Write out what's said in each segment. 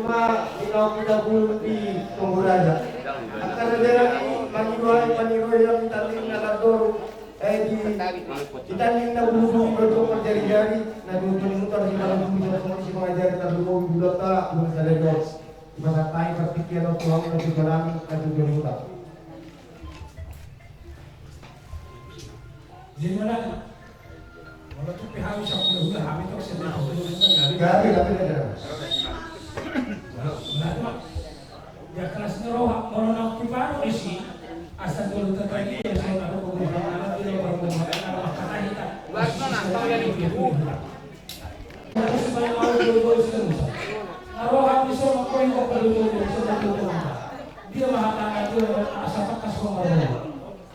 cuma ikaw pinabulot di Tunguraja. Ang karagyan panigoy ang italing na ladoro ay italing na bulubong berdo jari-jari na dutun-mutar di dalam bumi semua si mga jari na bulubong bulota bulong sa legos. Masa tayo berpikir ang Tuhan na tujuan na dutun-mutar. Jadi mana? Kalau tu pihak yang sudah habis tu sedang sudah Gabi ada. Ya kelas neroha orang kibaru isi asal dulu terkait ya soal ada beberapa anak di luar rumah anak kata kita. Mana tahu yang itu? Harus supaya orang dulu itu. Neroha bisa makoin kok dulu sudah dulu. Dia mahakana itu asal kas ngomong.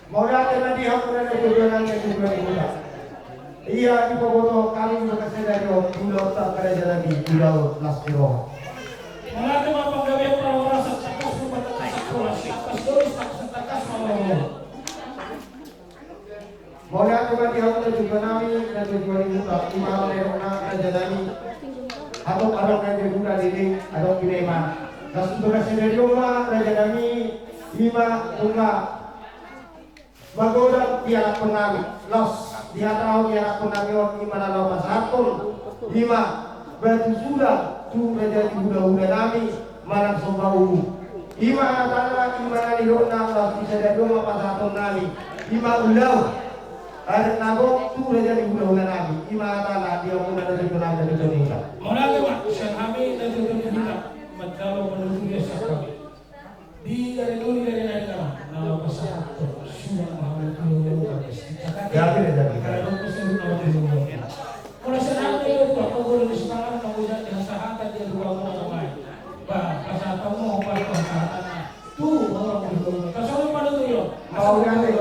Mau lihat di hapuran kejujuran yang juga. Iya di Boboto kami berkasih dari Pulau Kerajaan di Pulau Laspiro. Mengaku mapagawa para sa takas ng patatas sekolah takas dois takas mawawala. Mau lihat di hapuran kejujuran kami dan kejujuran muda di mana meron na Kerajaan atau arong yang juga dinding atau pinema. Dan berkasih dari rumah Kerajaan lima rumah Magoda tiada pengaruh los dia tahu tiada pengaruh di mana lo pasatun lima batu sudah tu menjadi budak-budak kami malam sombau lima tanah di mana di rona los bisa ada dua pasatun kami lima ulau ada nabok tu menjadi budak-budak kami lima tanah dia pun ada di dalam dari dunia. Mana tu mak sen kami dan dunia menjauh menuju desa kami di dari dulu dari nama nama pasatun. Gabi jadi. Kalau senang itu apa boleh sekarang kemudian yang sahatan dia dua orang lain. Bah, pasal kamu pasal tuh orang itu. Kasih pada tuh yo. Mau ganti.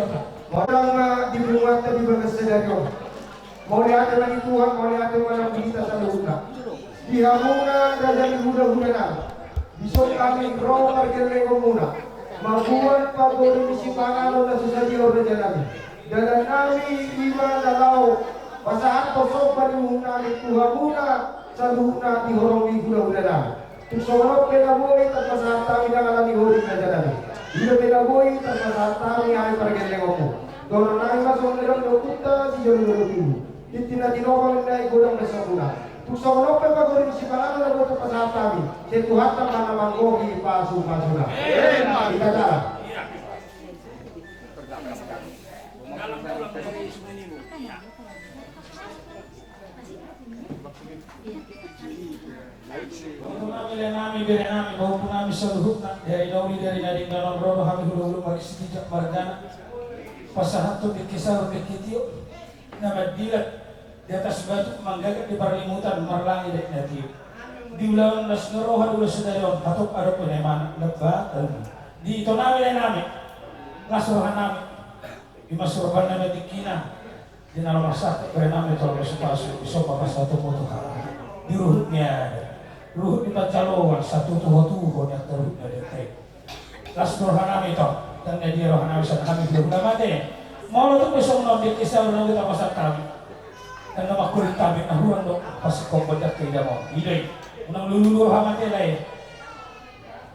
Orang di rumah tadi berkesedaran. Mau lihat lagi Tuhan, mau lihat mana kita saluka. Di hamungan dari budak-budak. Besok kami roh pergi komuna. Mabuan pagod misi pangalo na sa Diyo rejalami. Dalam kami lima dalaw pasahan posok panimunan tuhamuna sa luhuna di horong di gula-gula. Tusorok pinaboy at pasahan kami na kalami horing na jalami. Ilo pinaboy at pasahan kami ay paragyan mo. Doon na masong nilang lokuta si Diyo lulutin. Titinatinokan na igulang na sa kuna. Tusorok pagod misi pangalo na boto pasahan kami. Setuhat ang mga manggogi pasu-pasu na. Kita darah. Kami beri nami maupun kami seluruh dari dauli dari nading dalam rodo kami hulu-hulu bagi setijak margana pasahan tu dikisar dikitio nama dilat di atas batu manggagat di parlimutan marlangi dek natio di ulang nas neroha dulu sedarion patok ada peneman lebatan di itu nami ngasuruhan nami di masuruhan nami dikina di dalam masak beri nami tolong sepasu di sopa pas satu motor di ruhutnya ruhut di Pancalowan satu tuho-tuho yang terhutnya detek lasnur hanami toh dan dia roh hanami sana kami belum mati mau lo tuh besok nonton kisah orang kita masak kami dan nama kulit kami nahuan dong pas kompodak tidak mau ide unang lulu hamati lain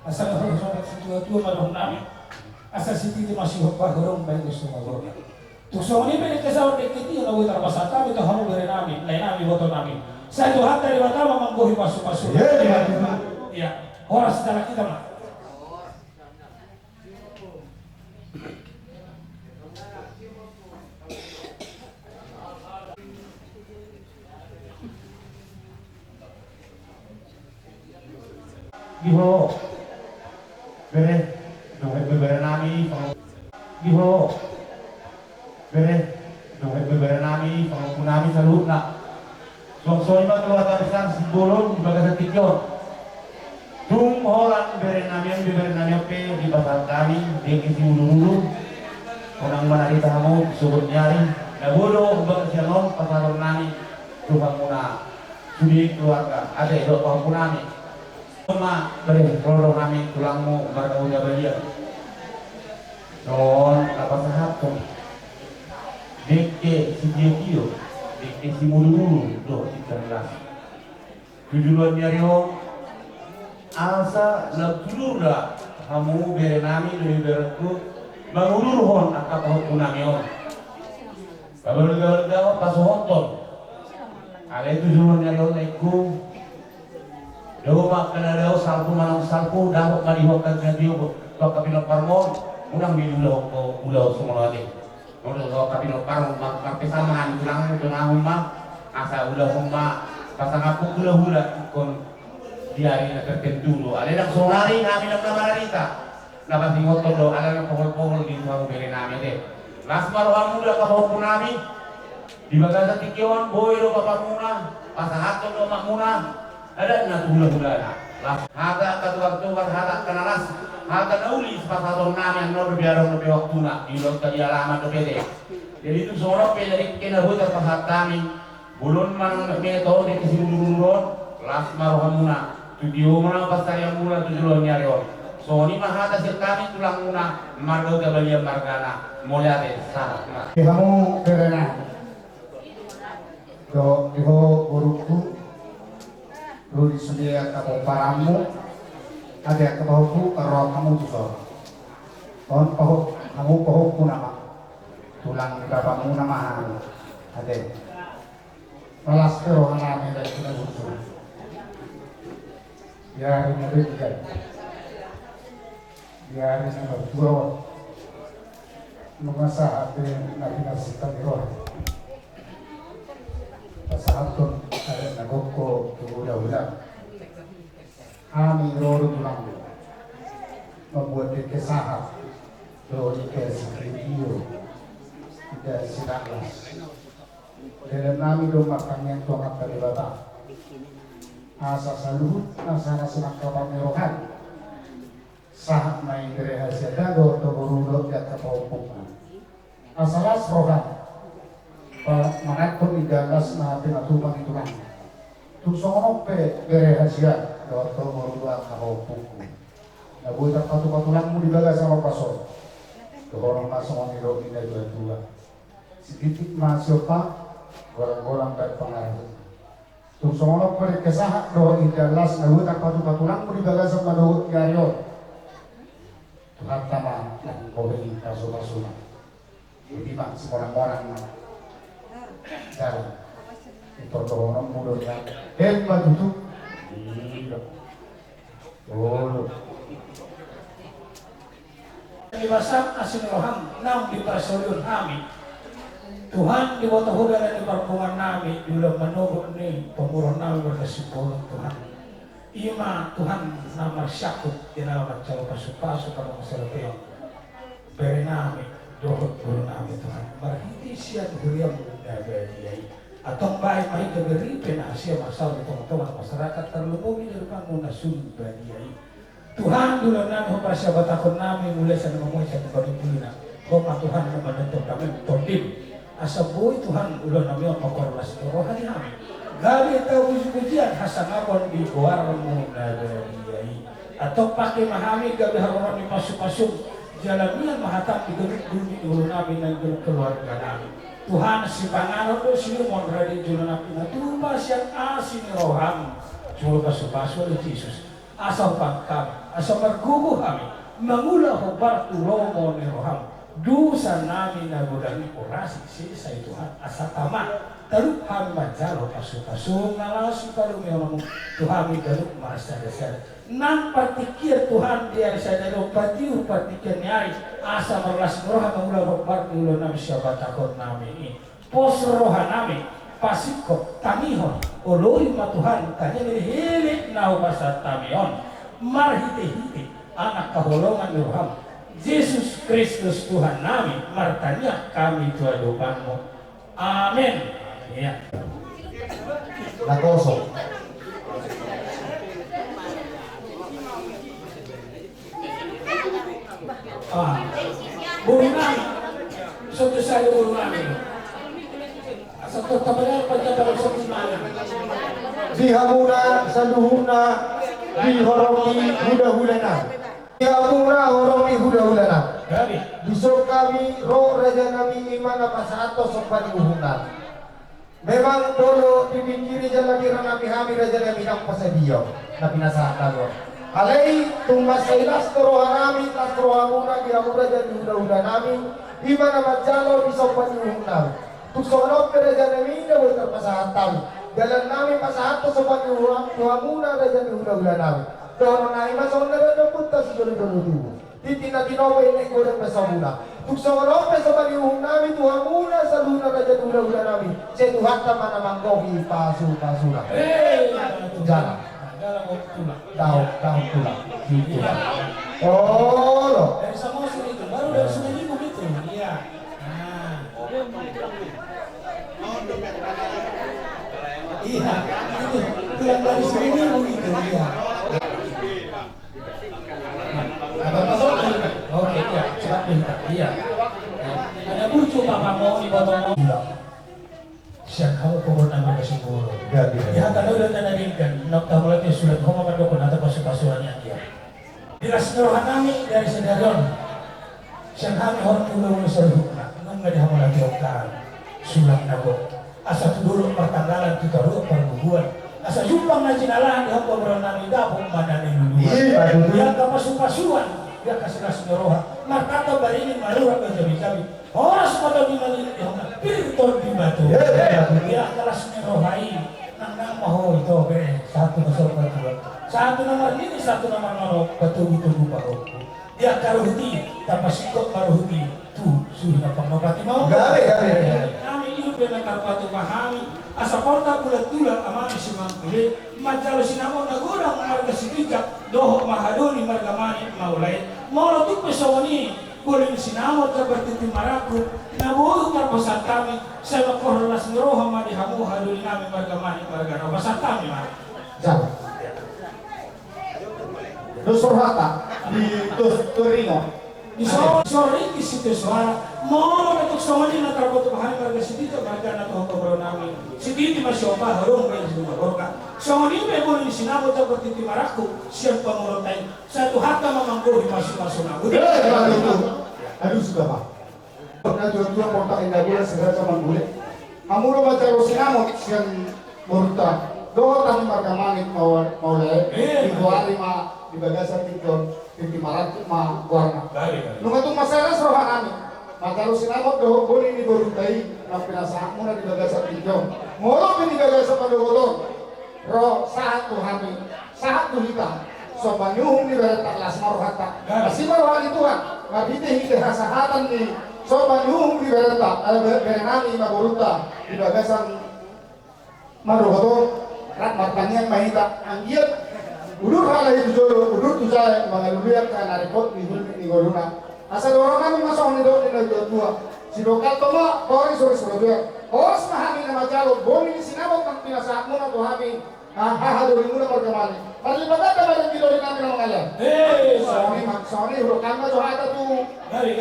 asal orang sobat tua-tua madong nami asal siti itu masih hopah gorong baik semua gorong tusong ini pilih kisah orang kita yang lalu terpasat kami toh hamu dari nami lain nami botol nami satu hati dari pertama menggohi masuk-masuk. Ya, orang sejarah kita mah. Giho, bere, bere nami, giho, bere, bere nami, punami salut nak. Soalnya mah keluar tapisan sebelum bagas tikyon. Tung orang beren nami pe di pasar kami di kisi ulu orang mana di tamu suruh nyari. Nah bodoh bagas sianon pasar nami tukang muna sudi keluarga ada itu tukang munami. Cuma beri rodo nami tulangmu baru udah balia. Non apa sahab tuh? Deke si Diyo. Isi mulu-mulu doh 13 tujuan nyari ho asa nagtulura hamu bere nami demi bereku mangulurhon akapahot kunamion kabarga pasohoton ala itu julun nyayon iku daw makana daw salpu manang salpu daw malihok kagadiyo kapino parmon unang bilulo ko ulo sumolade ulo kapino parmon makapesamahan tulang tunahon ma asa ulo humma pasangapu hula-hula kon diari na tertentu ala nang sonari namin ang namararita napasingot to do ala nang pohol-pohol di mga bere namin de las maroha muda kapahok namin di baga sa tikyon boy do papamuna pasahaton do makmuna ada na hula-hula na las haga katuwag-tuwag haga kanalas haga naulis pasaton namin no berbiarong lebih waktu na ilog tadi alamat do pede jadi itu sorok pede kinabutan pasat kami bulun man metode kesilurun las marohamuna tudio mana pasar yang mula tujuan nyarion so ni mahata kami tulang muna margo gabalia margana molyade sah kamu kerana do iho guruku lu disedia kamu paramu ada kamu roh kamu tuh on paho kamu paho punama tulang kamu nama ada malas kerohan kami dari kita butuh ya ini juga ya ini nomor dua mengasa hati nabi nasihat roh pasatun ada nagoko udah kami roh tulang membuat kesahat roh dikasih tidak silakan dalam nami do makanya tuangat dari bata asa saluhut asa nasinak kapal merohan sahat main dari hasil dago atau berudot di atas hukum asalas rohan mengatur igagas na pinatuman itulang tusonok pe dari hasil dago atau berudot kapal hukum nabuhi patu-patulang mo dibagas sama pasol orang masuk mengiru indah dua sedikit masuk pak orang-orang dari pengaruh tung songonok pada kesahat doa idalas nahu tak patu-patulang mo dibagas sama doa yarion Tuhan tama ng koheli kaso-kaso jadi mak orang-orang dari itu doang mulut yang matutup Ibasam asin roham nang di pasolun kami Tuhan di bawah hudan dan di perpungan nami di dalam menurut ni pemurah nami berkesimpulan Tuhan ima Tuhan nama syakut di dalam cara pasu-pasu pada masalah peong beri nami dohut buru nami Tuhan marhiti siya dihuriam dari atau baik baik diberi penasihat masalah di teman-teman masyarakat terlebih di depan munasun badiai Tuhan dulu nami hupasya batakon nami mulai sa namamoy sa pagpapulina koma Tuhan na manentong kami tordib asa buhay Tuhan ulo nami ang pakorlas rohan nami gabi tayo ujian hasangapon di kuwaran mo na diyay atau pakai mahami gabi haroran ni masuk-masuk jalamian mahatap di gulung ulo namin ng gulung keluarga namin Tuhan si pangano do siya mo radi julo namin na tuba siyang asin roham julo pasu-pasu ni Jesus asal pangkam asal merguguh kami mengulah hobar tulomo ni roham dosa nami nagudani orasi sisa Tuhan asal tamat taluk kami majalo pasu-pasu ngalas kalau memang Tuhan galuk masa dasar nang partikir Tuhan dia sadaro patiu partikir nyari asal merlas roham mengulah hobar tulo nami syabat takut nami ini pos rohan nami pasiko tamihon oloi matuhan tanya dari hilik nau pasat tamion marhite-hite anak keholongan Tuhan Yesus Kristus Tuhan nami martanya kami tuadokanmu amin ya Nagoso burung nami suatu saya burung nami satu tabalan pagkabalang sa kumana dihamuna saluhuna dihoromi huda-hudana dihamuna horomi huda-hudana gabi besok kami roh raja nami iman apa satu sopan uhungan memang dulu dipikiri jalan diri nabi hami raja nami nang pasadio nabi nasahat lalu Alai tumas sailas kerohan nami tas kerohan muna gihamura jadi udah nami di mana majalo bisa penyuhunam tuk sonok kerja nami dah berterpasahatan jalan nami pasahato sopan yuhamuna jadi udah nami dono nami masonda dan putas sudah dulu titina tinoba ini goreng besamuna tuk sonok sopan yuhunami tuhamuna saluna jadi udah nami setuhan mana manggogi pasuna jalan tahu tulang gitu. Oh loh. Dari Samosir itu, baru dari Sungai Limu gitu. Iya. Nah. Iya, itu tulang dari Sungai Limu gitu. Iya. Ada masuk? Oke, iya. Cepat minta. Iya. Ada bucu Papa mau dipotong. Siang kamu kubur nama kesimpulan. Ya kalau udah tanadingkan, nak tahu lagi sudah kau makan dokon atau pasukannya dia. Diras norohan nami dari sedagon. Siang kami orang dulu seluruhnya, nggak dihamu lagi dokter. Sulam nago. Asa dulu pertanggalan kita dulu perbubuan. Asa jumpang na jinalan dihamu kubur nami dapung mana dulu. Yang kapasukan, dia kasih nas norohan. Markata baringin malurah berjabi-jabi. Horas pada di mana pirtor di batu. Dia kelas nerohai nang mau itu be satu masuk kedua. Satu nomor ini satu nomor norok betul baru. Dia karuhti tanpa sikok karuhti tuh sudah pengobati mau. Kami hidup dengan karpatu pahami. Asa porta bulat tulang amani simang kulit. Majalo sinamo nagurang marga sidijak doho mahadoni marga mani maulay. Molo tuh pesawani. Kuling sinamot ka bertiti maraku nabuo tarpasan kami sa makorlas ni roha madihamu haluli namin margamani marga nabasan kami man. Jangan. Nusurhata di Turingo. Di sore di situ suara mau betuk somani na tarboto bahani marga sidito marga na toho kabro namin. Siditi masyopa harong kayo sa magorka. Somani may kuling sinamot ka bertiti maraku siyang pangurotay satu hata mamanggo masuk-masuk na. Aduh sudah pak. Pernah jual kontak indah gula segera sama gule. Amuro baca rosinamo siang murta. Doa tani marga mangit mau le. Di buari ma di bagasan tidur di marat ma warna. Nunga tu masalah serohan kami. Maka rosinamo doa boleh di borutai. Napina saat muna di bagasan tidur. Moro di bagasan pada botol. Roh saat tu kami saat tu hitam. Sopan yuhum di bawah taklas maruhata. Masih maruhani Tuhan. Mabite hingga rasahatan ni. Sopan yuhum di bawah tak. Ada berenami maburuta di bagasan maruhato. Rat martanian mahita anggiat. Udur halai itu jolo. Udur tu saya mengalurian ke narikot di hulmi di goluna. Asal orang kami masuk ni dok ni tua. Si lokal toma kori sore sore. Horas mahami nama jalo. Boni sinabok ang pinasaakmo na tuhabi. Dulu muna perkembangan. Masih bagat ada di dalam kami nama kalian. Soalnya hurufkan mah johata tuh.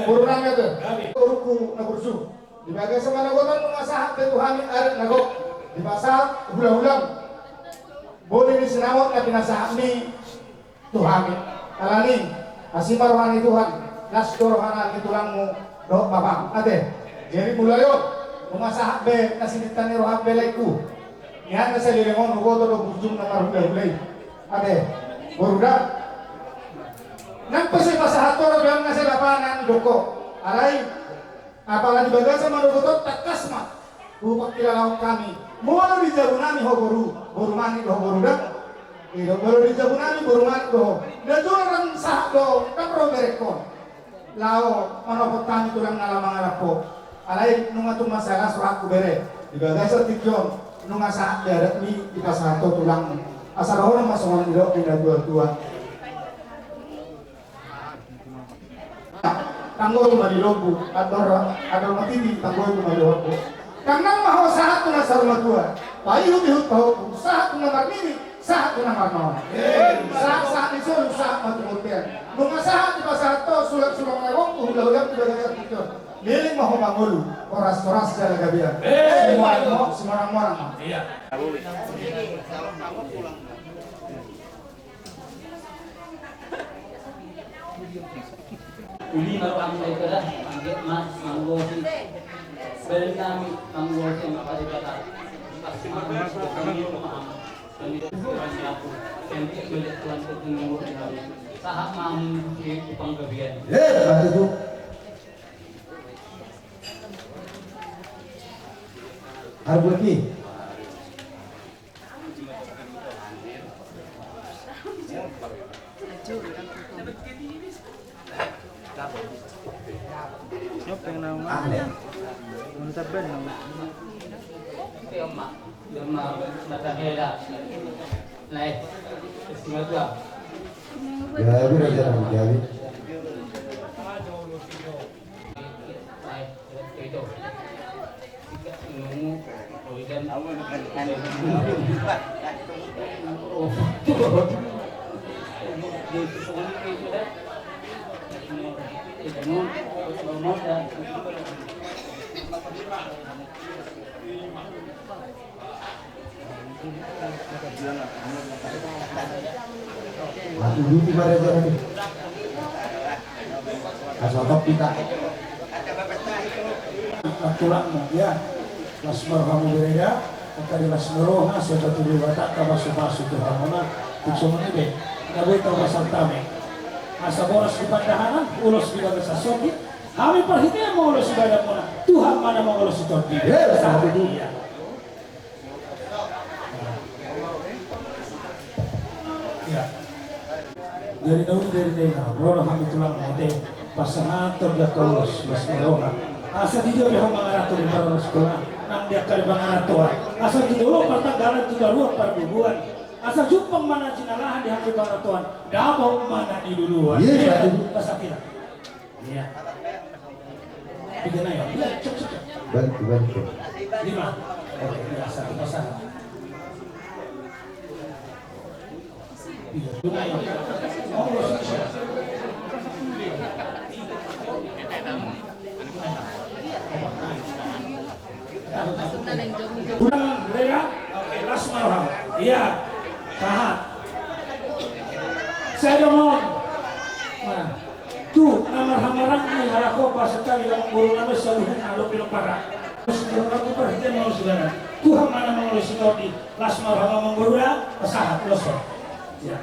Burunannya tuh. Uruku nabursu. Di bagian sama nagotan mengasah ke Tuhan arit nagok. Di pasar ulang-ulang. Boleh disenamot na pinasahak ni Tuhan. Alani, asima rohani Tuhan. Nasto rohanan itulangmu dok bapak. Ate. Jadi mulai yuk. Mengasah be nasilitan ni rohan belaiku. Yan na sa lilingon, hugoto do bujung na marulay-ulay. Ate, boruda. Nagpasay pa sa hato, rabihan na sa lapanan, doko. Alay, apalagi baga sa manugotot, takas ma. Rupak kilalawag kami. Mula di jabunami ho boru mani ho boruda. Baru di jabunami boru mani ho. Dadyo orang sahak do, kapro berekon. Lao, manopot kami tulang ngalamang alap ko. Alay, nung atong masalah, surak ko bere. Di baga sa tikyon. Nung saat darat ni kita satu tulang asal orang masuk di dalam pindah dua tanggul rumah di lobu ada rumah TV tanggul rumah di lobu karena mau saat tuh nasa rumah tua bayi hut tahu saat tuh nomor ini saat tuh nomor nol saat itu saat mati mutian nung saat di pasar itu sulat lewat udah tidak gitu. Milik mau mangulu, koras-koras jalan gabian. Semua orang. Iya. Uli baru kami dari kedah, panggil mas, manggosi. Beli kami manggosi yang pada kata. Asma mas, kami itu paham. Kami itu orang siapa. Nanti melihat Tuhan ketemu sahak mam di panggabian. Itu. Harus lagi. Yama matahela. Naik. Semoga. Jadi raja jadi. Naik. Itu. Nunggu. Hujan. Oh, Mati dulu kemarin tadi. Asal top kita. Tulangmu ya. Lasmar kamu berbeda. Kata lasmaro ha sa tuloy bata ka basu-basu to hamona. Tukso deh. Naboy taw masal tame. Asa boras di pandahanan, ulos bilang sa sobi. Kami perhatian mau ulos ibadah muna. Tuhan mana mau ulos itu di. Sabi itu. Ya. Dari dahulu dari dahulu, bro kami tulang nanti pasangan terjatuh mas merona. Asa di jauh yang mengaratur di baru sekolah, nang dia kali mengaratur. Asa di dulu pertanggalan tidak luar perbubuan. Asa jumpang mana cinalahan di hati baratuan, dapau mana di duluan. Iya, pasal kita. Iya. Tiga na yun. Iya, cek. Bantu. 5. Oke, biasa pasangan. Kurang mereka, oke, last marah. Iya, tahan. Saya mohon. Nah, tuh namar-hamaran ini harako pas sekali yang guru nama seluruh alu pilpara. Sebelum aku perhatian mau saudara, Tuhan mana mengurus itu di last marah mengguru pasahat losot. Ya.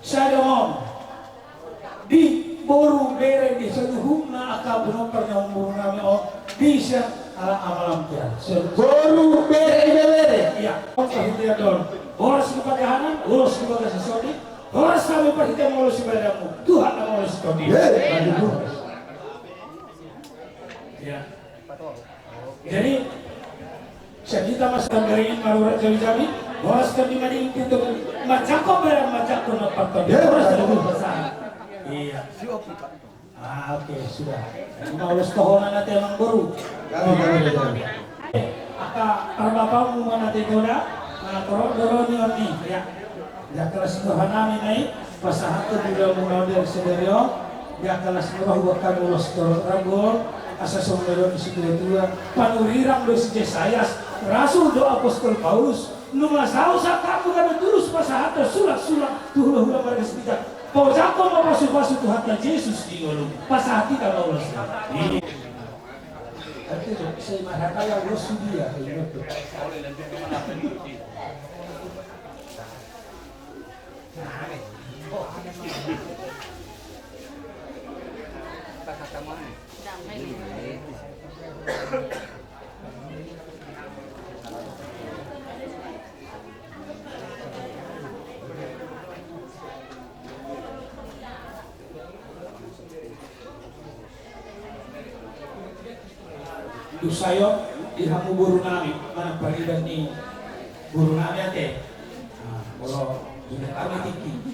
Saya mohon di boru bere di seluruh na akal belum pernah memburu kami bisa ala amalam dia. Boru bere. Iya. Perhatian dong. Boros kepada hanan, boros kepada sesuatu. Boros kami perhatian mengurus ibadahmu. Tuhan yang mengurus itu di. Ya. Jadi saya kita masukkan dari ini malurat jami-jami. Boros kami mending pintu macako barang macako na patong. Boros dulu besar. Iya. Oke, sudah. Mengurus kehonan nanti emang baru. Aka arbapamu mana tikoda? Nah, doroni oni ya. Ya kelas rohanami naik pasahat juga mengalir sederio. Ya kelas roh bukan ulos ragol. Asa somero isitu dua panurirang dosi Yesayas rasul doa apostol Paulus numa sausa kamu kada terus pasahat sulak-sulak tuhula-hula mereka sepitak kau jako mau pasu-pasu Tuhan Yesus di ngolong pasahat kita mau ulas ini artinya saya marahkan yang dosu dia Itu saya dihamu buru nami mana pariban ni buru nami ate kalau sudah kami tinggi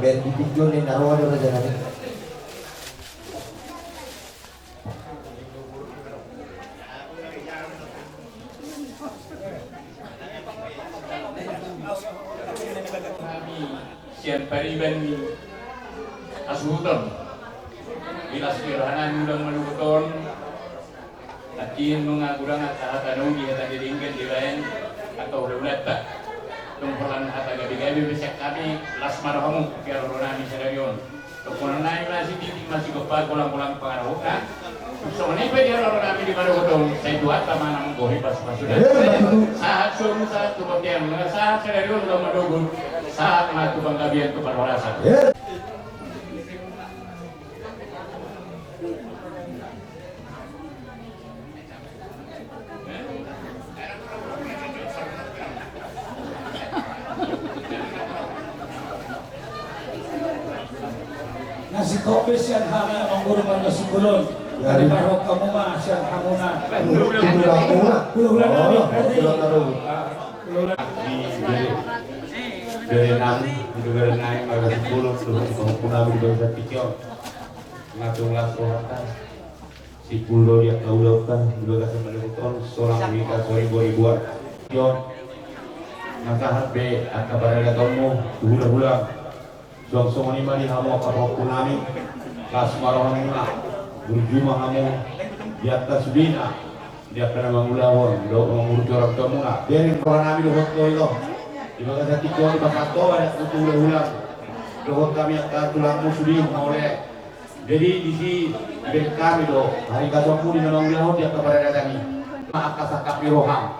Ben dipinjol ni naruh ada raja nabi. Sian pariban ni asuhuton bilas kirhanan mudang maluton akin mga kurang at tanong di hata diringgan di lain atau ulat tak tumpulan hata gabi-gabi bisa kami las marahamu kira ronami sedarion tukunan naik masih titik masih gopal pulang-pulang pangarahukan So ni pwede rin namin di marunong sa ituat tama ng buhay pas-pasudan. Saat sumu saat tu bagian mga saat sa dari ulo madugon saat matubang gabihan tu parwarasan. Nasi kopi siyan kami ang guru man nasugulon. Dari barok kamu mah siyan kamu na. Pulau namin. Dari 6 negara naik pada 10 sudah pengguna berbahasa Pikir ngatung langsung atas si pulau dia taulakan juga kasih meliputan seorang wanita ribuan Yon nakahat be akabar ada kamu hula-hula song-song ini mali hamu apa nami las marahana berjumah hamu di atas bina dia pernah mengulawon do mengurus orang kamu nak dari orang nami dohot itu di bagian hati kau di bagian kau ada ulang dohot kami akan tulangmu sudah oleh jadi di sini kami do hari kasamu di dalam ulawon dia kepada datangi maka sakap roham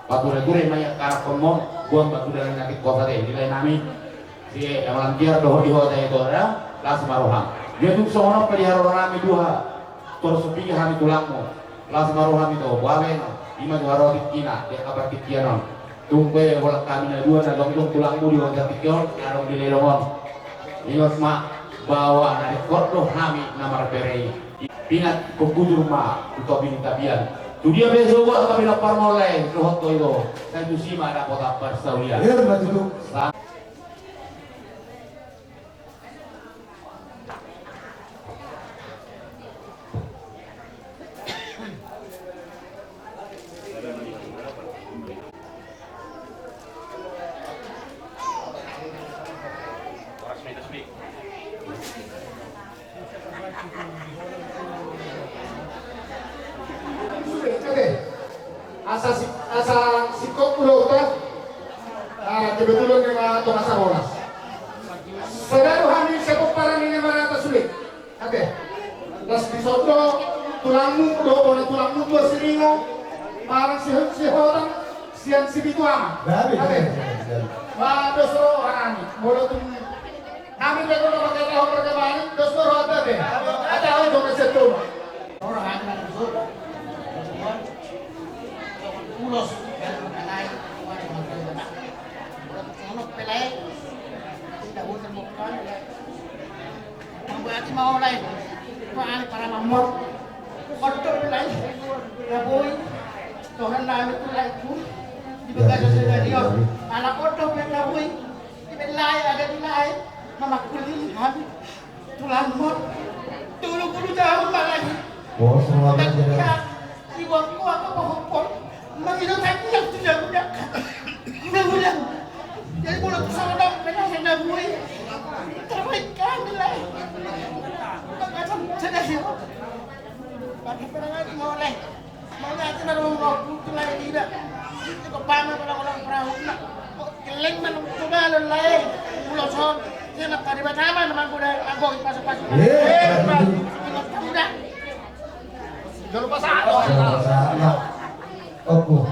pature-ture maya karak komon buang batu dalam nakit kota deh nilai nami si amalan dia dohot di hotel itu ada las maroham dia tuh seorang pelihara nami dua terus sepinggi kami tulangmu las maroham itu bawen lima dua roti kina dia kabar kikianon tumpe bolak kami na dua na dongdong tulangmu di hotel kikion arong di lelongon ingat mak bawa dari kordo kami namar perei pingat kukudur ma utop ini tabian tu dia besok gua kami lapar mulai dohot to itu saya tu sima ada kota Persaulia asa si Kopulo kebetulan dengan Thomas Abonas. Saudara kami sepuk parang ini marata sulit. Oke. Las bisoto tulangmu tulangmu dua seringo parang si orang sian si bituama. Oke. Dosro orang molo tum kami bego no pakai tahu perkembangan dosro ada deh. Ada orang dong setu. Orang anak besar. Ulos pelay pelay tidak boleh terbuka membuat mau lain para mamor kotor pelay ya boy Tuhan lalu itu lagi di bagasi radio anak kotor pelay boy di pelay ada di lain mama kulit habis tulang mor dulu tahun lagi oh semua ibu aku pohon Magino tayo tidak jadi boleh kesana dong, mereka sudah mulai terbaikkan nilai. Macam sudah siapa? Pakai penangan boleh. Mau nanti nak mau nilai tidak. Itu pamer orang-orang perahu nak. Keling mana coba lelai. Pulau Son, dia nak tadi macam mana kuda agak pasang-pasang. Tidak. Jangan lupa saat. Opo.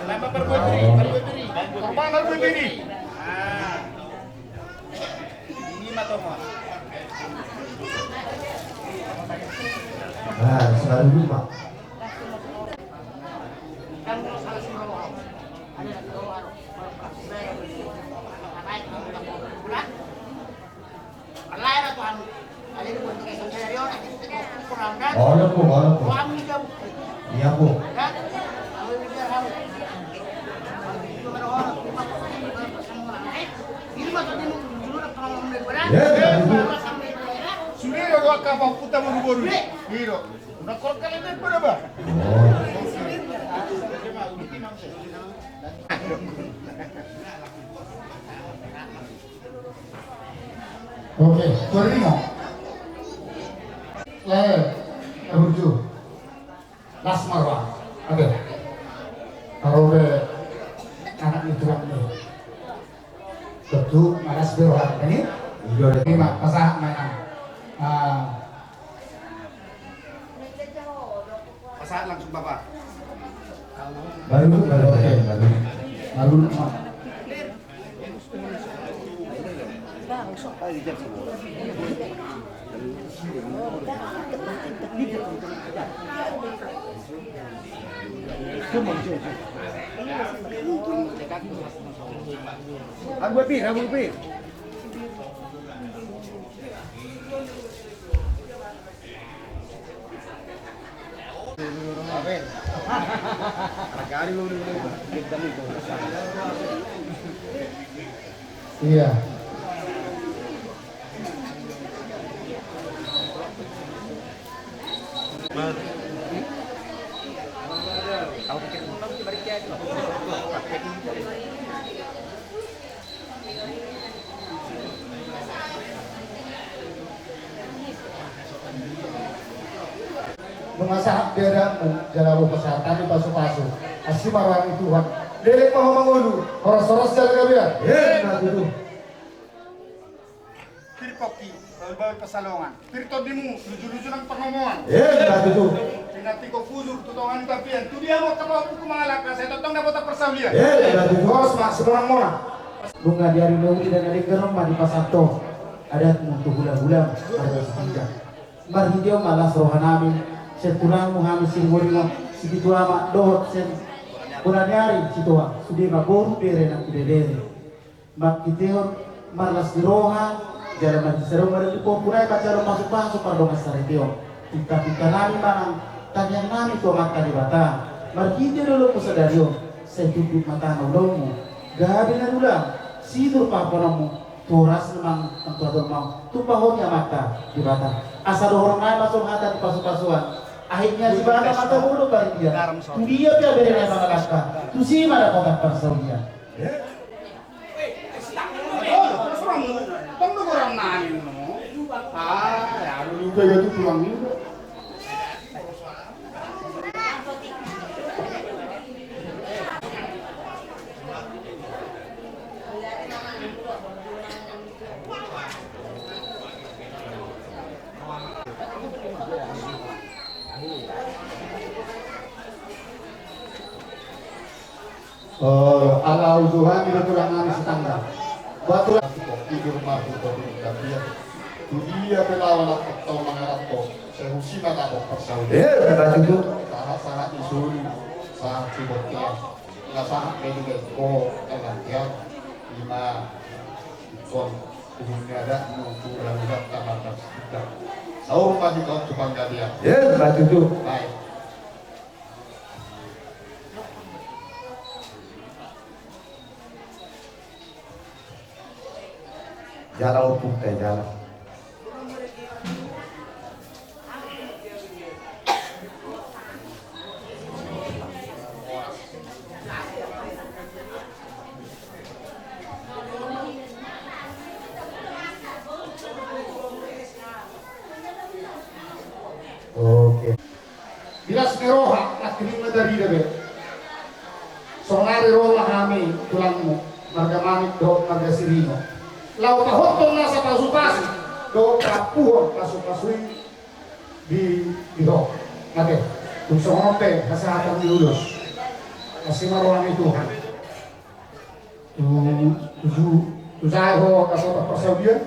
Lama berberi. Korban berberi. Ini matomo. Selalu lupa. Ada po. Iya po. Sudah dua kapal putar baru-baru. Hiro. Udah korkan ini berapa? Oke, Torino. Rujuk. Las Marwa. Oke. Kalau anak itu ini. Betul, malas berharap ini. Lima pasah mainan. Saat langsung Bapak. Baru lalu Abu Pi. iya. Mengasah bedamu jalan kesehatan di pasu-pasu asli marwani Tuhan Derek mau mengulu horos-horos jalan kabian nah dulu Pirkoki, bawa pesalongan. Pirtodimu, lucu-lucu ng pangomongan. nah dulu Pinati ko kuzur, tutongan tapian. Tu dia mo kapaw ko kumalaka, sa totong na bota persaulian. nah dulu horos mak seberang mona bunga di hari lauri dan hari gerong di pasarto adat untuk gula-gula harga setiga marhidio malas rohanami setulang muhami sirmorimo situ ama dohot sen kunanyari situa sudi mabur pere na kudedere makiteo marlas di roha jalan mati seru mari po purai bacaro masuk-masuk pardonga saretio kita nami manang tanyang nami to mata di bata marhidio dulu pusadario setutup mata nolomu gabi na ulang sidur paponamu toras memang tentu mau tumpahornya mata di bata asal orang lain masuk hati di pasu-pasuan akhirnya si bana mata bodoh bari dia tu dia pia beri na mga kaska tu si mana kota persaudia Terus orang, tong na orang nanin mo. Ya, lulu kayo itu pulang ini. ala ujuhan di tulangan si tangga batu kopi di rumah itu tapi dia pelawan atau mengarap kok sehusi mata kok persaudia batu itu sangat isuri sangat sibuknya nggak sangat medical kok enak lima ikon dunia ada muncul dalam kamar kita saur pagi kau cuma dia batu itu baik jalan upung teh jalan oke bilas neroha akhirnya dari debe sonari rola kami tulangmu marga manik do marga sirino lau kahotong nasa pasu-pasu do kapuhon pasu-pasui di do nate kung songope kasahatan diulus kasi marwani Tuhan tu saho dapat persaudian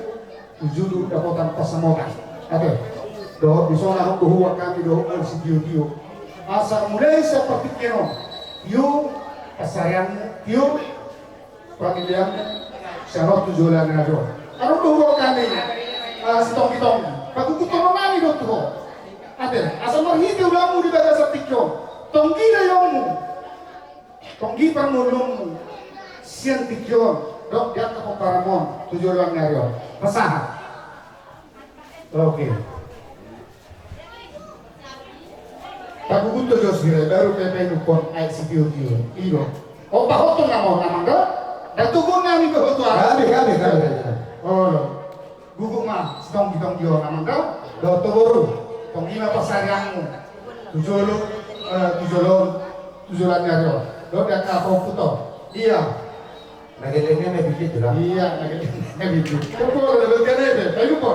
tujuh dapat pasamogan nate do bisona ko huwa kami do si dio asa mulai seperti keno yu kasayang yu pramilian Sarot tujulan na do. Ano dugo kami? Sitong-kitong. Pagkukutong nami do to. Ate, asa marhiti ulang mo di baga sa tikyo. Tonggi na yung mo. Tonggi par mulong mo. Siyang tikyo. Dok, diyan ako paramon. Tujulan na rin. Masaha. Okay. Pagkukuto Diyos gire, baru pepe nukon ay si Diyo. Ilo. O pahoto na mo naman do? Datugon namin ko ito kami. Oh, guguk mah setong ditong dia naman daw. Do tuguru. Tong lima pasarang mo. Tujulan niya ro. Do dia kapo puto. Iya. Nagelengnya may bibit lah. Iya, nagelengnya may bibit. Ko level kanebe, tayo po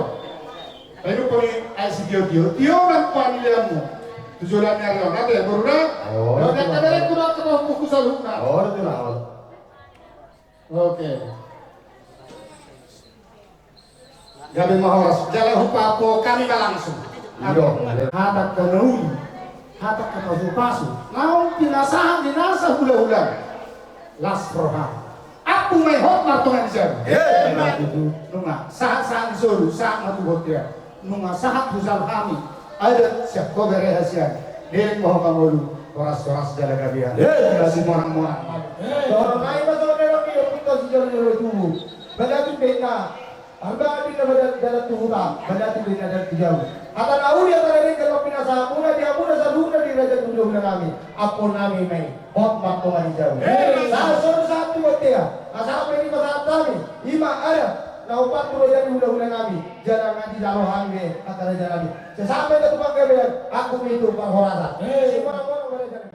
ni ay si Dio. Dio man pamilya mo. tujuan yang ada ya baru dah. Oh, Kalau itu dia lah. kadang kurang ketemu buku saluna. Oh, itu lah. Oke. Gabi mahoras, jalan hupapo kami langsung. Iyo, hatak kanui, hatak pasu-pasu. Naon dinasa hula-hula. Lasroha. Aku may hot martungan siya. Enak itu. Nunga, sahat sulu, sahat matugot ya. Nunga, sahat husal kami. Ada siap ko berehasian. Dia mau kamu toras-toras jalan gabihan. Kasih morang-morang. Orang lain masuk dalam dia kita sejarah itu. Berarti beda. Anda di dalam tuhuran, berarti beda dari jauh. Kata tahu dia tadi kalau pinasa mula dia mula saduna di raja tujuh kami. Apa nami mai? Hot martungan jauh. Satu dia. Asal ini pasal kami. Ima ada. Nah, 40 jadi udah kami. Jangan nanti jalohan be, kata jalan. Sesampai ke tukang kebean, aku itu Pak Horasa. Orang-orang pada jalan.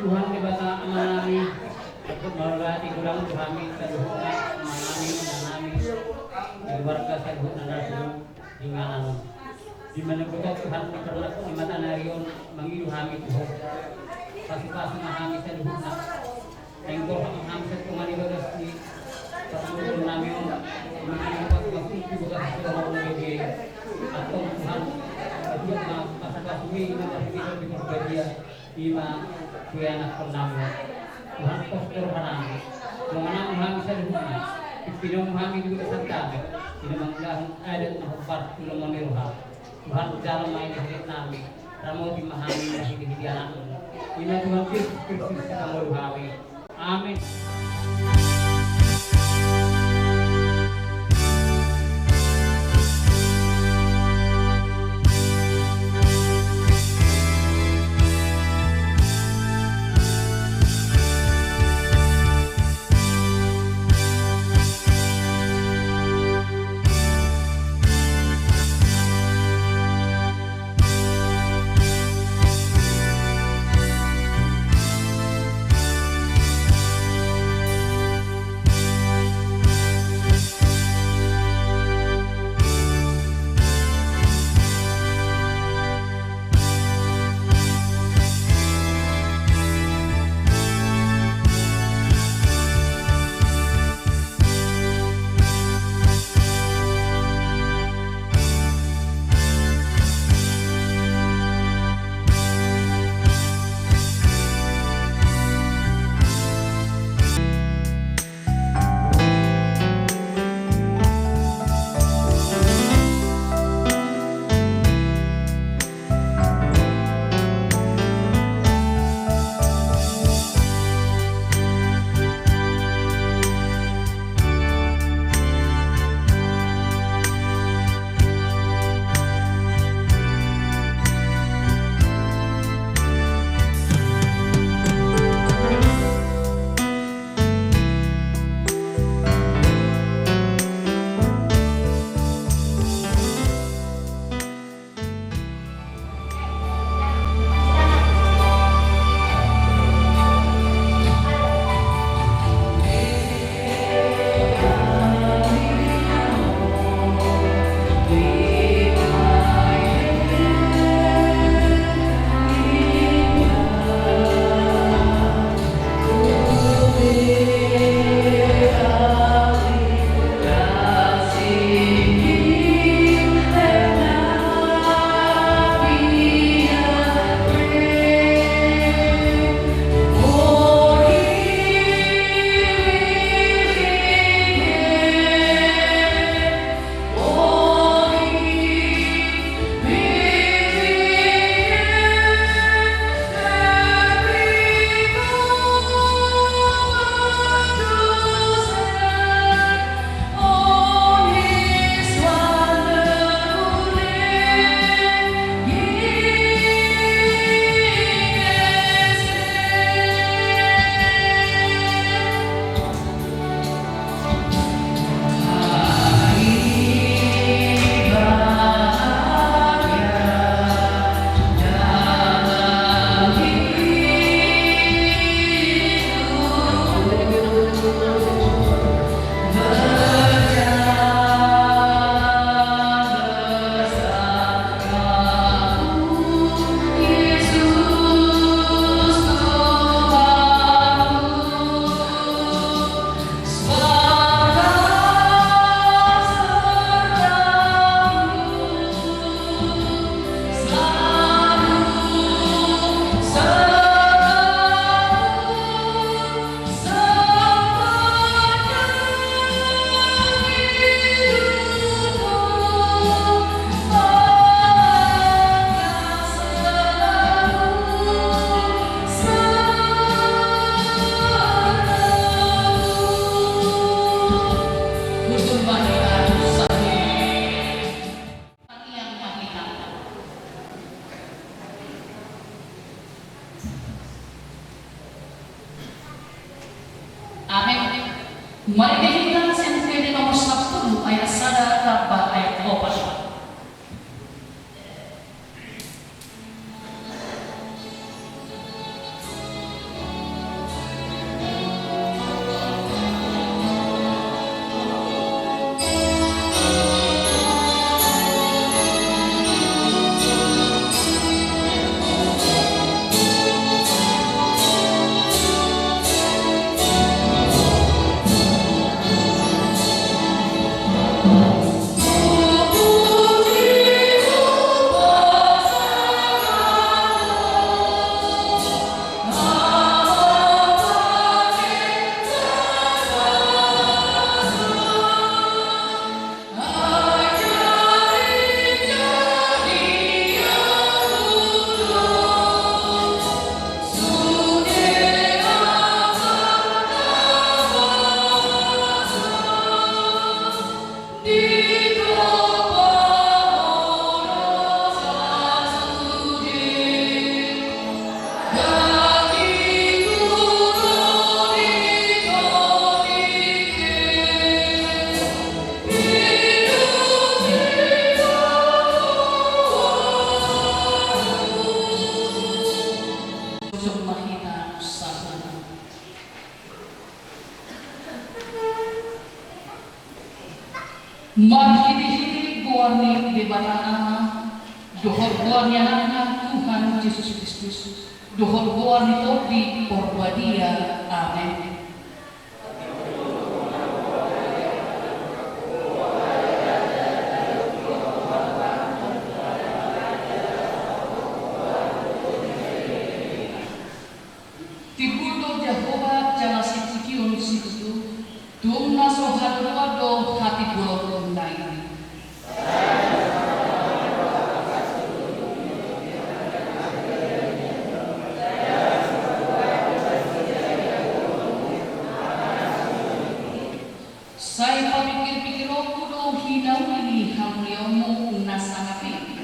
Tuhan dibata amanami mergati gulang kami kaduhna amanami menanami di warga kaduhna nasu dinganan di mana kita Tuhan pernah di mata narion mengilu kami Tuhan pasukan kami kaduhna engkol kami setungan ibadah di pasukan nami mengilu pasukan itu juga seorang lagi atau Tuhan pasukan ini kita di perbadia lima Kuya anak pernama Tuhan postur kami mengenang kami seluruhnya ipinong kami juga santana pinamanglahan adat mahupar tulong mamiruha Tuhan dalam main hidup kami ramo dimahami na hidup anak ina Tuhan Kristus kamu kami amin. Mari kita sentiri nomor 10 ayat 1 sampai ayat 4. Marhidi-hidi buarni di barana, dohor buarni anak Tuhan Yesus Kristus, dohor buarni topi porbadia, amin. Tibudo Jehovah jala situkion situ, dumna sohadwa do hati bulog unai. Saya pamikir-pikir aku do hinau ini hamliomu nasangapi.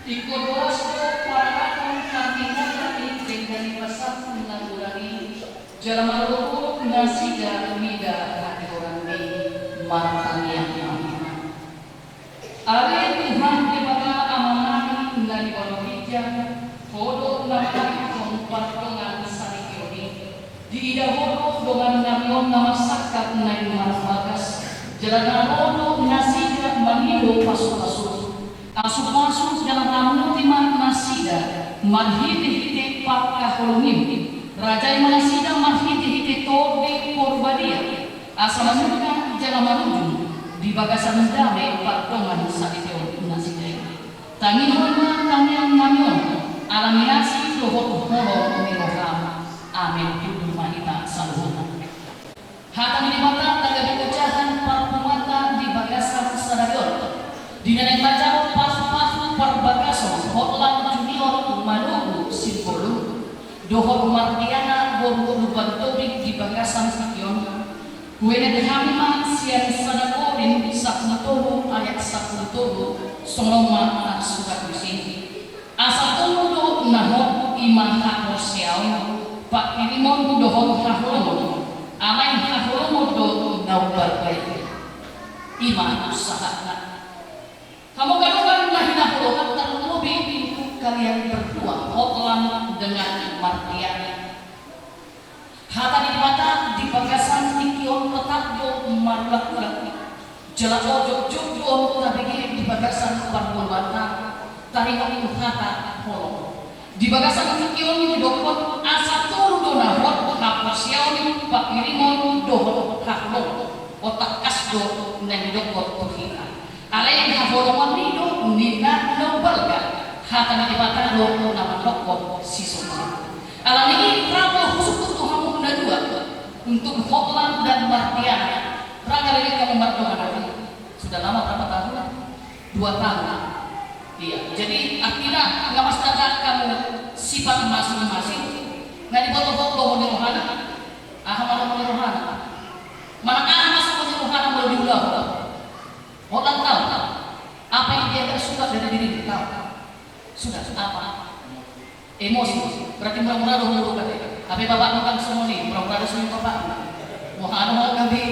Ikut wasto para kami dengan pasal menanggulangi jalan maluku nasiga mida hati orang di matanya amin. Ale Tuhan kepada amanah dari orang bijak, hodo nama kompat dengan sarikioni, diida hodo dengan namion nama sakat nai marfagas, jalan hodo nasiga manido pasu-pasu. Asup-asup dalam tamu timah nasida marhiti-hiti pakah kolongim raja nasida marhiti-hiti tode korbadia asal muka jalan maruju di bagasan dame patongan saditeo nasida tangin horma tangian namion alamiasi dohor horo miroham amin kudu mahita saluhuna hata minimata taga pecahan parpumata di bagasan sadarion di nenek baca pas-pas perbagasan hotlan junior maluku simbolu dohor martiana boru bantobik di bagasan sikion kuene hamma sian sadakorin sakmutoro ayat sakmutoro sonoma nak suka kusini asal tunggu naho imah hakosiau pak kirimon dohor haholomo amain haholomo do naubar baik imah usaha kamu kan lahina pulau terlebih kalian berdua hotlan dengan martian hata di mata di bagasan tikion tetap do marlak jelas ojok tapi di bagasan parmulwana taringan hata holo di bagasan tikion ini dokot asa turu dona hot hapasiau ni pak mirimon dohot haklo otak kasdo neng dokot tuhina alay nga bolongan nido nina nobalga hata na ibatan do na manokko sisusunod alam ini ramo husuk Tuhan na dua untuk hotlan dan martian raga lagi kamu martian sudah lama berapa tahun 2 tahun iya jadi artinya nggak masalah kamu sifat masing-masing nggak difoto-foto di rohana mana di rohana mana masuk di rohana mau diulang orang tahu apa yang dia tidak suka dari diri dia tahu sudah apa emosi berarti murah-murah dulu katanya tapi bapak makan semua nih murah-murah semua bapak mau kami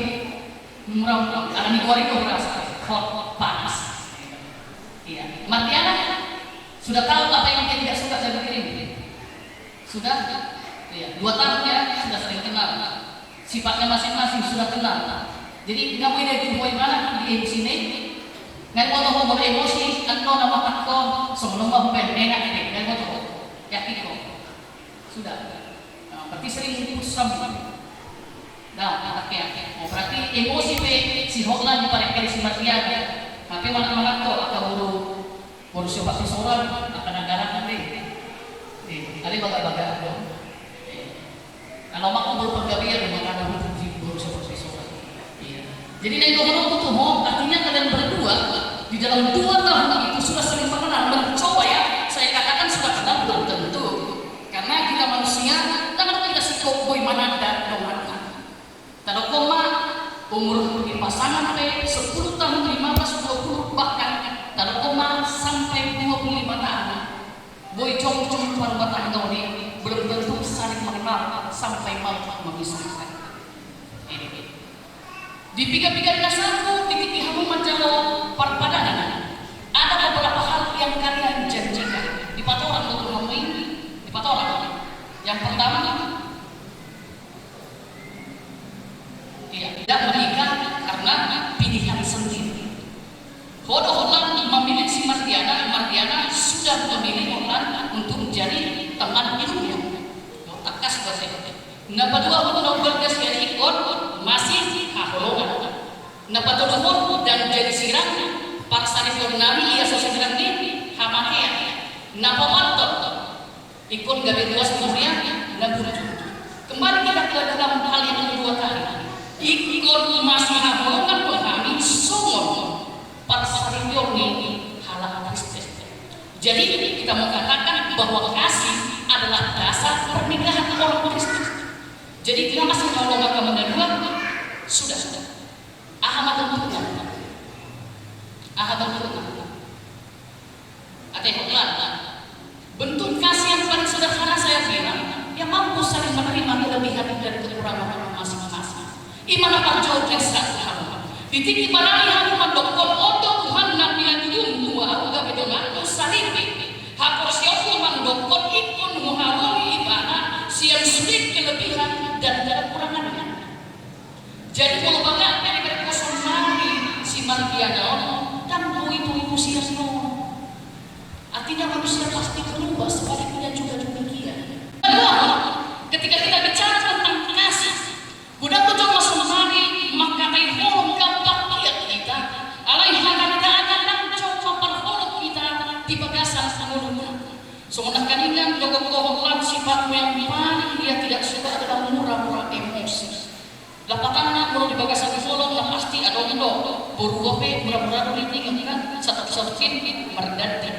murah-murah ada nih goreng rasa hot panas iya Martiana sudah tahu apa yang dia tidak suka dari diri sudah iya 2 tahun ya sudah sering kenal sifatnya masing-masing sudah kenal jadi nggak boleh dari mana di sini nggak mau emosi atau nama takut sebelum mau enak ini nggak mau yakin kok sudah berarti sering diusam nah anaknya berarti emosi si hotlan di pada kali si Martian tapi mana kok atau baru siapa si seorang akan negara nanti ada baga-baga dong kalau mak baru pergawian dengan anak baru siapa si seorang jadi nengok tuh artinya kalian berdua di dalam 2 tahun itu sudah sering mengenal mencoba ya saya katakan sudah kenal belum tentu karena kita manusia jangan kita sikap boy mana ada dongan tidak koma umur di pasangan 10 tahun 15 20 bahkan tidak koma sampai 25 tahun boy cong-cong perbuatan ini belum tentu saling mengenal sampai mau memisahkan ini di piga-piga dasarku di pihakmu menjawab perpadanan ada beberapa hal yang kalian janjikan di patoran Mardiana sudah memilih Mohan untuk menjadi teman hidupnya. Takas bahasa. Napa dua untuk bergas yang ikut masih haholongan. Napa dua dan jadi sirang paksani Nabi ia sosial ini hamakea. Napa mantot ikut gabe tuas dunia nabur. Kembali kita ke dalam hal yang kedua tadi. Ikut masih haholongan pahami sumur paksani ini halal Kristus. Jadi kita mengatakan bahwa kasih adalah dasar pernikahan orang Kristen. Jadi kita masih kalau kamu kedua sudah. Ahmad tentunya. Bentuk kasih yang paling sederhana saya kira yang mampu saling menerima kelebihan dan kekurangan masing-masing. Iman apa jauh dan sederhana. Di titik barang yang mendokter otot Tuhan nabi yang dua agak dengan salib. Hak siapa mendokter ikut mengalami ibadah siang sulit kelebihan dan kekurangannya. Jadi kalau banyak dari berkosong hari si Mardiana dan ibu sia-sia. Artinya manusia pasti berubah sebaliknya juga demikian. Ketika kita bicara tentang kasih, budak betul masuk hari maka taihong gampang kita. Alaiha kita akan coba perholok kita di bagasan mulutnya. Semudah kalian logo-logo sifatmu yang paling dia tidak suka adalah murah-murah emosi. Lapatan kalau di bagasan follow lah pasti ada itu berubah murah-murah ini kan satu merdati.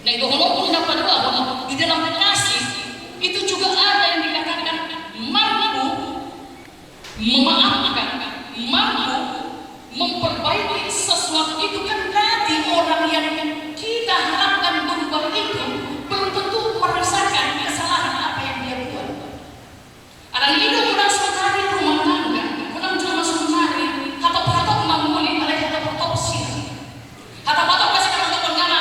Nah itu kalau dapat dua di dalam kasih itu juga ada yang dikatakan mampu memaafkan, mampu memperbaiki sesuatu itu kan tadi orang yang kita harapkan berubah itu belum tentu merasakan kesalahan apa yang dia buat. Orang hidup merasa cari rumah tangga, orang cuma semari, hatok-hatok mamuli oleh hatok-hatok sih. Hatok-hatok masih kalau penggana,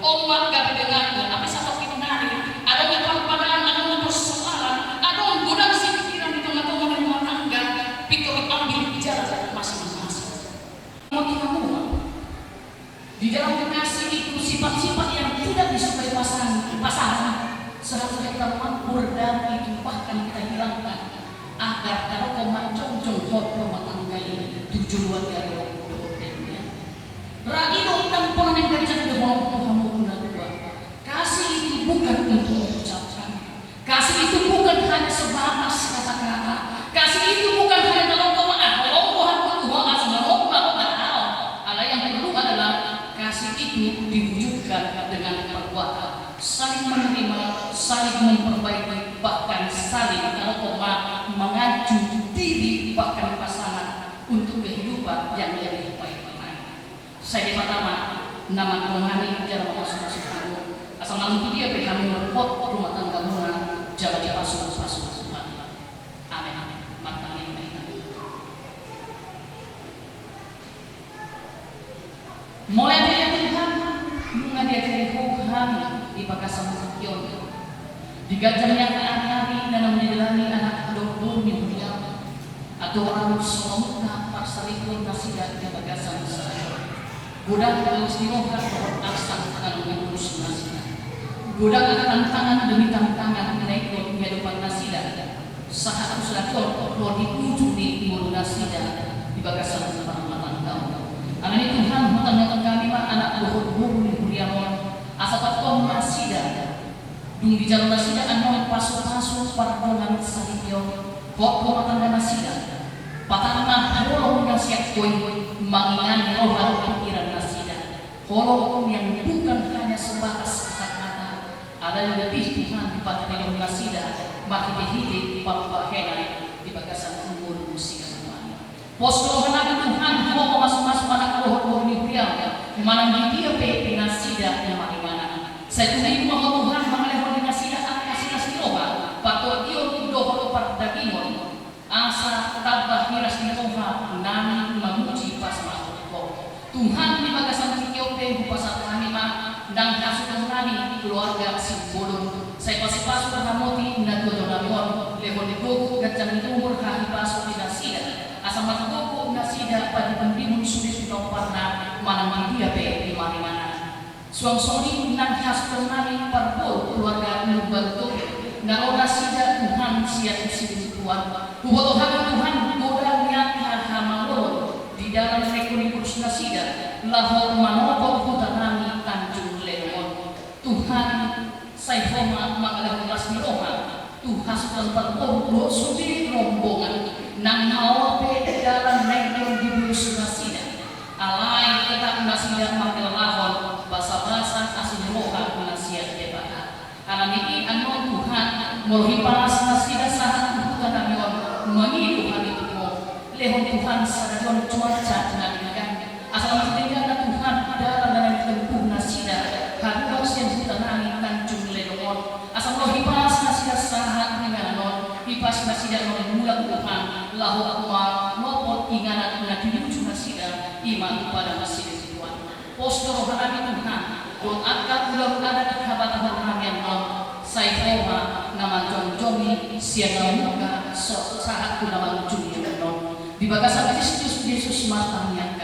omak gak dengannya, tapi satu finari, ada yang padaan, ada yang persoalan, ada yang gudang si pikiran di tengah-tengah rumah tangga, pikir ambil bicara masing-masing. Mau kita di dalam kasih itu sifat-sifat yang tidak disukai pasangan seharusnya kita mampu dan itu bahkan kita hilangkan agar kalau kau mancung-cung rumah tangga ini tujuan dari waktu-waktunya rakyat utang pun yang dari jatuh kamu guna dua kasih itu bukan untuk mengucapkan kasih itu bukan hanya sebatas kata-kata kasih itu bukan hanya kalau kau itu diwujudkan dengan perbuatan saling menerima, saling memperbaiki, bahkan saling kalau mengacu diri bahkan pasangan untuk kehidupan yang lebih baik. Saya pertama nama Tuhan jalan masuk-masuk asal malam dia kami merepot rumah tangga muna jalan masuk-masuk. Amin. Mulai dari Tuhan mengajari Tuhan di bagasan Sion digajar yang hari dalam menjalani anak doktor dunia atau orang semuanya parsalipun nasihat di bagasan saya budak harus dirohkan berasal akan mengurus nasihat budak akan tangan demi tangan menaikkan kehidupan nasihat saat sudah keluar di ujung di mulut nasihat di bagasan rumah tangga. Anak ini Tuhan menanyakan kami anak buhur di Kuriamon asal takon nasidah dung di jalan nasidah anon pasu-pasu pardongan salibyo kok matangga nasidah patana holong yang siap koi mangingani rohan pikiran nasidah holong yang bukan hanya sebatas kata-kata ada yang lebih Tuhan di patana nasidah makin dihidik papahenan di bagasan umur musik Posko lagi Tuhan mau masuk-masuk anak roh ini dia mana dia pe nasidah yang mana saya tunai mau Tuhan mengalih nasidah kasih roh patut dia doh pada daging asa tabah miras di Tuhan nami memuji pas masuk Tuhan di bagasan Ethiopia pasal kami dan kasih nami keluarga simbolon saya pas-pas berhamoti dan dua-dua lehon itu gacang itu umur hari pasal di nasidah asal matuku nasidah pada pendimun sudah parna mana dia pe di mana Suang-suang nang khas kemari parpol keluarga membantu narona sida Tuhan siap Tuhan Tuhan Tuhan godanya hahamalo di dalam rekoni kurusna sida lahor manopok hutanami Tanjung Leon Tuhan saya homa mengalah kelas miloha Tuhan setempat pokok sudi rombongan nang maope dalam rekoni di kurusna sida alai tetap nasida makel lahor basa-basa asing roha nasihat debata alam ini anu Tuhan mulhi panas nasida sahat bukan amion mengilu hari itu lehon Tuhan sadarion cuaca nalikan asal tinggal Tuhan dalam dan tempuh nasida hadus yang kita nalikan jumlah nomor asal mulhi panas nasida sahat dengan non hipas nasida mulai Tuhan lahu akma mopot inganan ngadiuju nasida iman kepada nasida Tuhan postur hati Tuhan don akad belum ada khabatan kami non saya koma nama John siang muka saat ku nama Juni non di bagasan Kristus Yesus matangnya